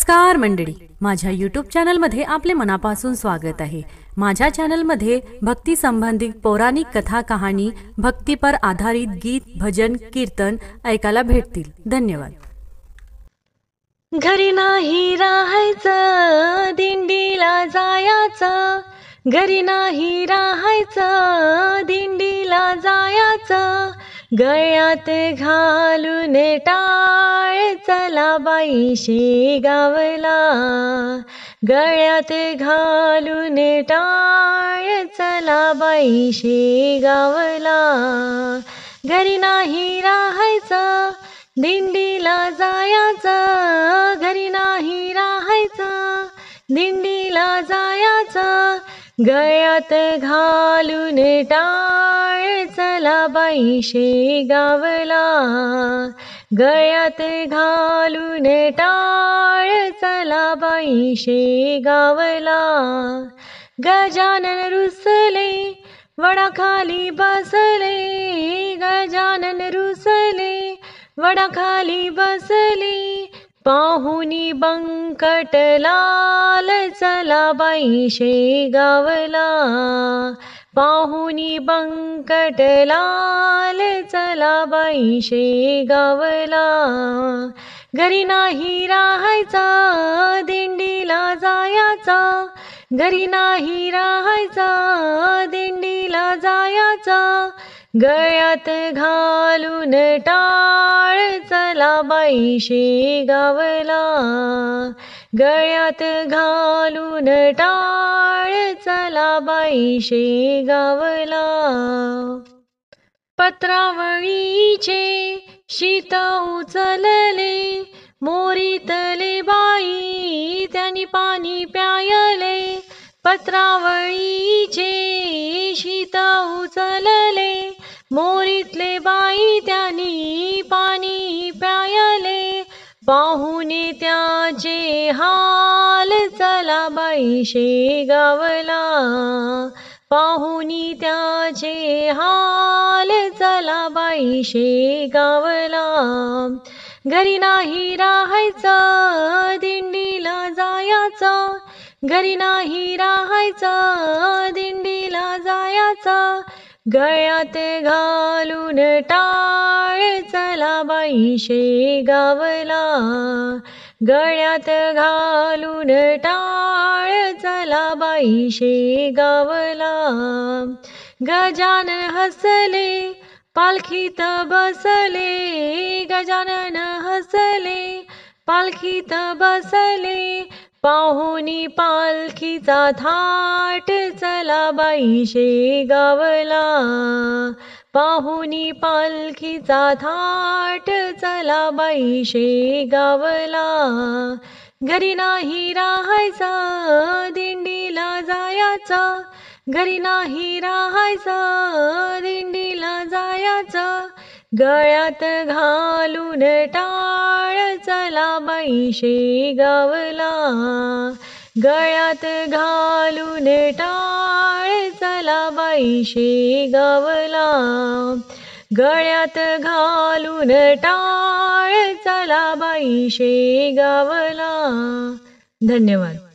नमस्कार मंडळी, माझ्या यूट्यूब चॅनलमध्ये आपले मनापासून स्वागत आहे। माझ्या चॅनलमध्ये भक्ती संबंधित पौराणिक कथा, कहाणी, भक्तीपर आधारित गीत, भजन, कीर्तन ऐकायला भेटतील। धन्यवाद। घरी नाही राहायचं, दिंडीला जायचं, घरी नाही राहायचं, दिंडीला जायचं, गळ्यात घालून टाळ चला बाई शेगावला, गळ्यात घालून टाळ चला बाई शेगावला, घरी नाही राहायचं, दिंडीला जायचं, घरी नाही राहायचं, दिंडीला जायचं, गळ्यात घालून टाळ चला बाई शेगावला, गळ्यात घालून टाळ चला बाई शेगावला, गजानन रुसले वडाखाली बसले, गजानन रुसले वडाखाली बसली, पाहुनी बंकट लाल चला बाई शेगावला, पाहुनी बंकट लाल चला बाई शेगावला, घरी नाही राहायचं, दिंडीला जायचं, घरी नाही राहायचं, दिंडीला जायचं, गळ्यात घालून टाळ चला बाई शेगावला, गळ्यात घालून टाळ चला बाई शेगावला, पत्रावळीचे शीत उचलले, मोरीतले बाई त्यांनी पाणी प्यायले, पत्रावळीचे शीत उचलले, मोरीतले बाई त्यांनी पाणी प्यायले, पाहुणे त्याचे हाल चला बाई शेगावला, पाहुणी त्याचे हाल चला बाई शेगावला, घरी नाही राहायचं, दिंडीला जायचं, घरी नाही राहायचं, दिंडीला जायचं, गळ्यात घालून टाळ चला बाई शेगावला, गळ्यात घालून टाळ चला बाई शेगावला, गजानन हसले पालखीत बसले, गजानन हसले पालखीत बसले, पाहुनी पालखीचा थाट चला बाई शेगावला, पाहुनी पालखीचा थाट चला बाई शेगावला, घरी नाही राहायचं, दिंडीला जायचं, घरी नाही राहायचं, दिंडीला जायचं, गळ्यात घालून टाळ चला बाई शेगावला, गळ्यात घालून टाळ चला बाई शेगावला, गळ्यात घालून टाळ चला बाई शेगावला। धन्यवाद।